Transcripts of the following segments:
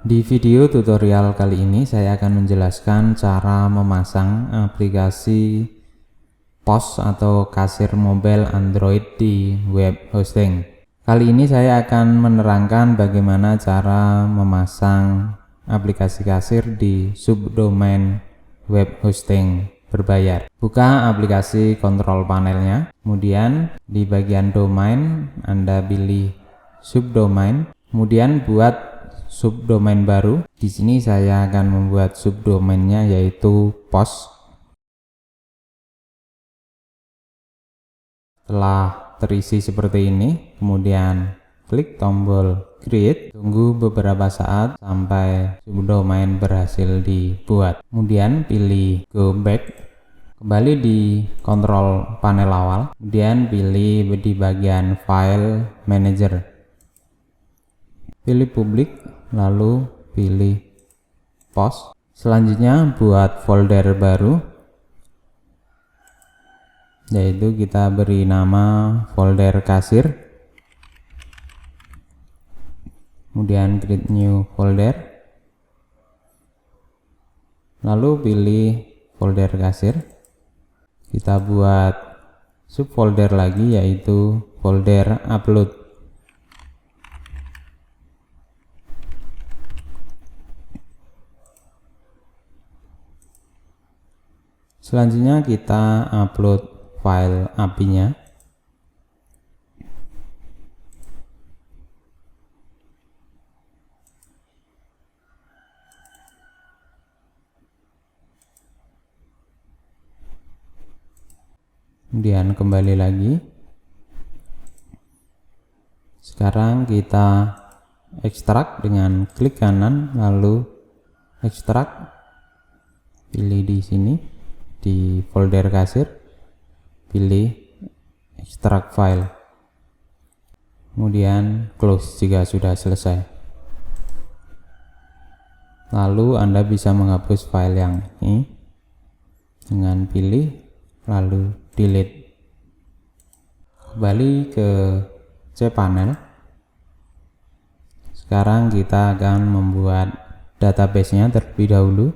Di video tutorial kali ini saya akan menjelaskan cara memasang aplikasi POS atau kasir mobile Android di web hosting. Kali ini saya akan menerangkan bagaimana cara memasang aplikasi kasir di subdomain web hosting berbayar. Buka aplikasi kontrol panelnya, kemudian di bagian domain Anda pilih subdomain, kemudian buat subdomain baru. Di sini saya akan membuat subdomainnya yaitu POS. Setelah terisi seperti ini, kemudian klik tombol create, tunggu beberapa saat sampai subdomain berhasil dibuat. Kemudian pilih go back, kembali di kontrol panel awal, kemudian pilih di bagian file manager, pilih publik, lalu pilih POS. Selanjutnya buat folder baru, yaitu kita beri nama folder kasir, kemudian create new folder, lalu pilih folder kasir. Kita buat subfolder lagi, yaitu folder upload. Selanjutnya kita upload file API-nya. Kemudian kembali lagi. Sekarang kita ekstrak dengan klik kanan, lalu ekstrak. Pilih di sini di folder kasir, pilih ekstrak file, kemudian close jika sudah selesai. Lalu Anda bisa menghapus file yang ini dengan pilih lalu delete. Kembali ke cPanel. Sekarang kita akan membuat database-nya terlebih dahulu.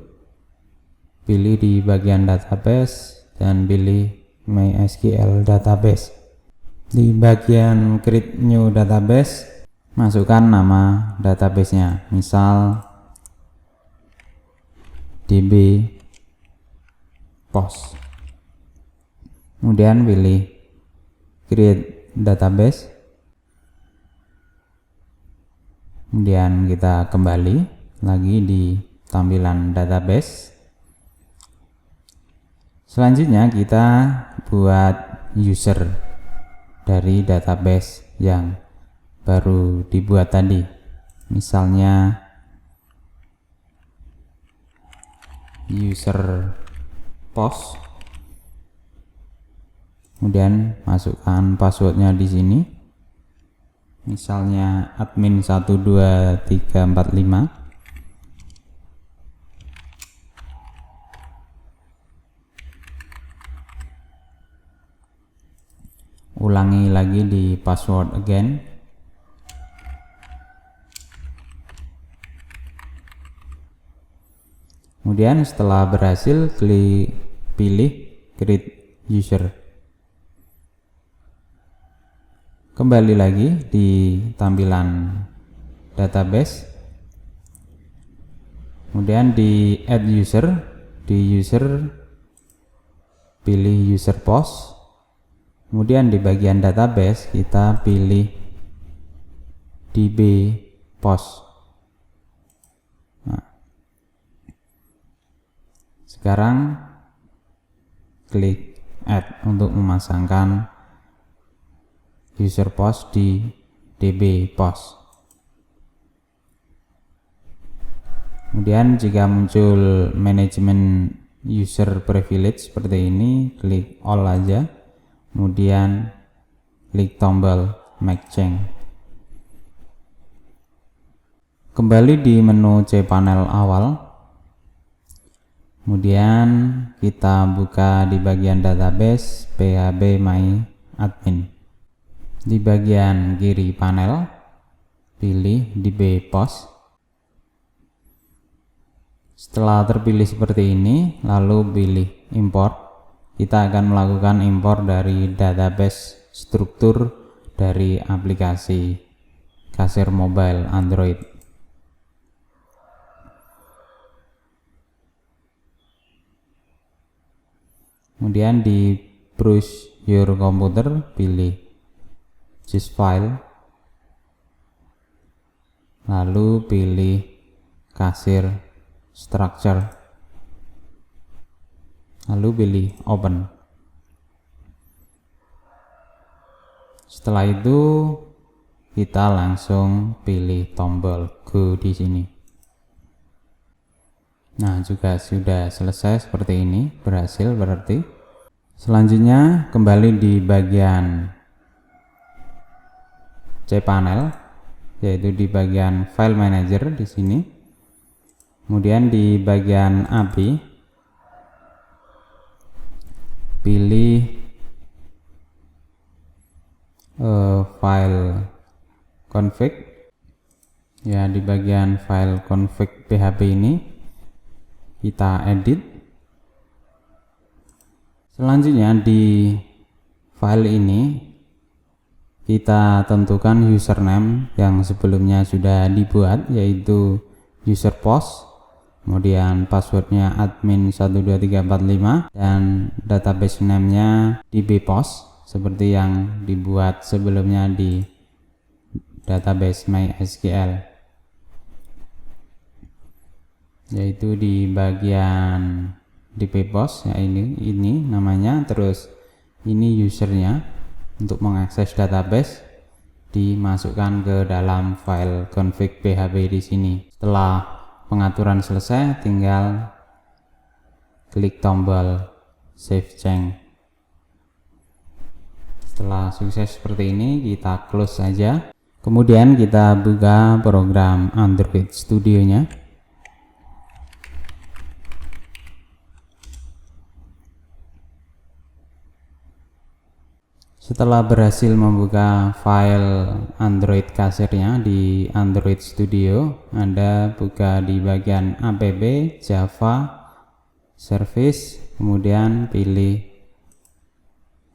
Pilih di bagian database dan pilih MySQL database. Di bagian create new database, masukkan nama database-nya, misal DB POS. Kemudian pilih create database. Kemudian kita kembali lagi di tampilan database. Selanjutnya kita buat user dari database yang baru dibuat tadi, misalnya user POS. Kemudian masukkan passwordnya di sini, misalnya admin 12345. Ulangi lagi di password again. Kemudian setelah berhasil, pilih create user. Kembali lagi di tampilan database. Kemudian di add user, di user pilih user POS. Kemudian di bagian database kita pilih DB POS. Nah, sekarang klik add untuk memasangkan user POS di DB POS. Kemudian jika muncul manajemen user privilege seperti ini, klik all aja. Kemudian klik tombol make change. Kembali di menu cPanel awal. Kemudian kita buka di bagian database phpMyAdmin. Di bagian kiri panel pilih DB POS. Setelah terpilih seperti ini, lalu pilih import. Kita akan melakukan import dari database struktur dari aplikasi kasir mobile Android. Kemudian di browse your computer, pilih choose file, lalu pilih kasir structure, lalu pilih open. Setelah itu kita langsung pilih tombol go di sini. Nah, juga sudah selesai seperti ini, berhasil berarti. Selanjutnya kembali di bagian cPanel, yaitu di bagian file manager di sini. Kemudian di bagian API pilih file config. Ya, di bagian file config PHP ini kita edit. Selanjutnya di file ini kita tentukan username yang sebelumnya sudah dibuat, yaitu user post, kemudian passwordnya admin12345, dan database name-nya dbpost seperti yang dibuat sebelumnya di database MySQL, yaitu di bagian dbpost ya, ini namanya, terus ini usernya. Untuk mengakses database dimasukkan ke dalam file config php di sini. Setelah pengaturan selesai, tinggal klik tombol save change. Setelah sukses seperti ini, kita close saja. Kemudian kita buka program Android Studio-nya. Setelah berhasil membuka file Android kasirnya di Android Studio, Anda buka di bagian app, Java, service, kemudian pilih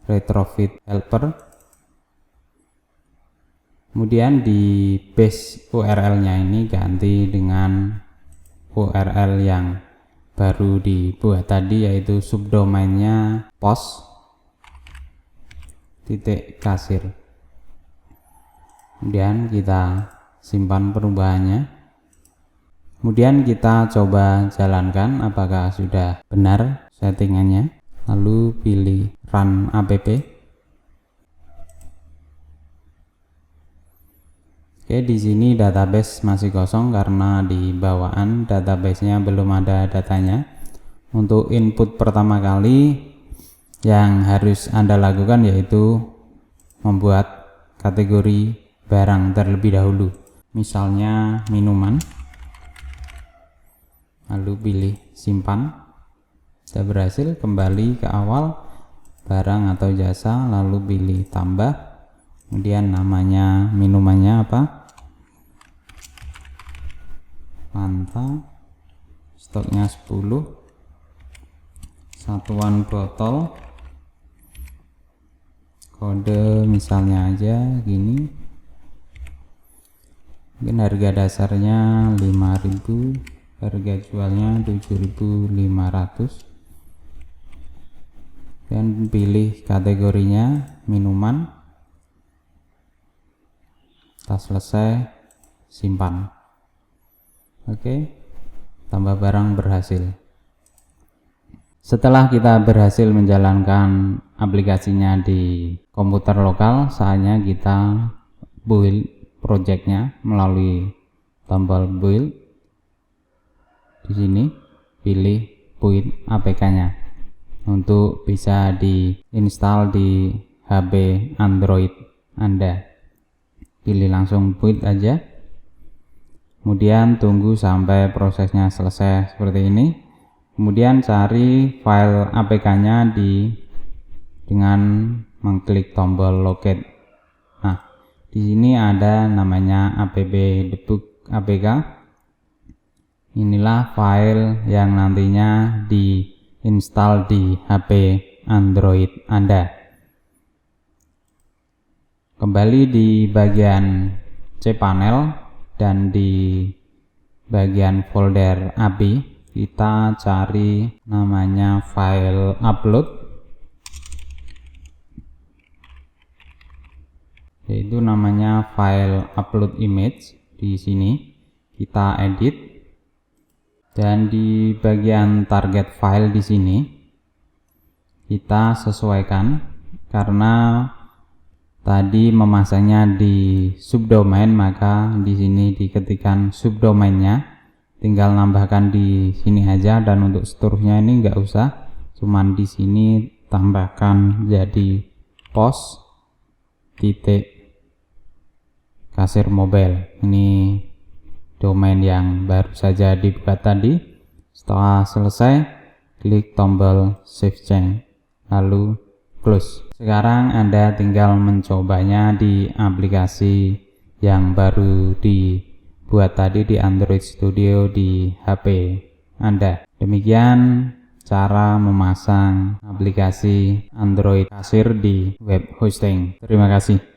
retrofit helper. Kemudian di base URL-nya ini ganti dengan URL yang baru dibuat tadi, yaitu subdomainnya post.kasir. Kemudian kita simpan perubahannya. Kemudian kita coba jalankan apakah sudah benar settingannya. Lalu pilih run app. Oke, di sini database masih kosong karena di bawaan database-nya belum ada datanya. Untuk input pertama kali yang harus Anda lakukan yaitu membuat kategori barang terlebih dahulu. Misalnya minuman. Lalu pilih simpan. Sudah berhasil, kembali ke awal barang atau jasa, lalu pilih tambah. Kemudian namanya minumannya apa? Fanta, stoknya 10, satuan botol, kode misalnya aja gini, mungkin harga dasarnya 5.000, harga jualnya 7.500, dan pilih kategorinya minuman. Setelah selesai, simpan. Oke, tambah barang berhasil. Setelah kita berhasil menjalankan aplikasinya di komputer lokal, saatnya kita build projectnya melalui tombol build. Di sini pilih build APK-nya untuk bisa diinstal di HP Android Anda. Pilih langsung build aja. Kemudian tunggu sampai prosesnya selesai seperti ini. Kemudian cari file APK-nya dengan mengklik tombol locate. Nah, di sini ada namanya app debug APK. Inilah file yang nantinya diinstal di HP Android Anda. Kembali di bagian cPanel dan di bagian folder API, kita cari namanya file upload, yaitu namanya file upload image. Di sini kita edit, dan di bagian target file di sini kita sesuaikan, karena tadi memasangnya di subdomain, maka di sini diketikkan subdomainnya, tinggal nambahkan di sini aja, dan untuk seterusnya ini nggak usah, cuman di sini tambahkan jadi pos titik kasir mobile. Ini domain yang baru saja dibuat tadi. Setelah selesai, klik tombol save change lalu close. Sekarang Anda tinggal mencobanya di aplikasi yang baru dibuat tadi di Android Studio di HP Anda. Demikian cara memasang aplikasi Android Kasir di web hosting. Terima kasih.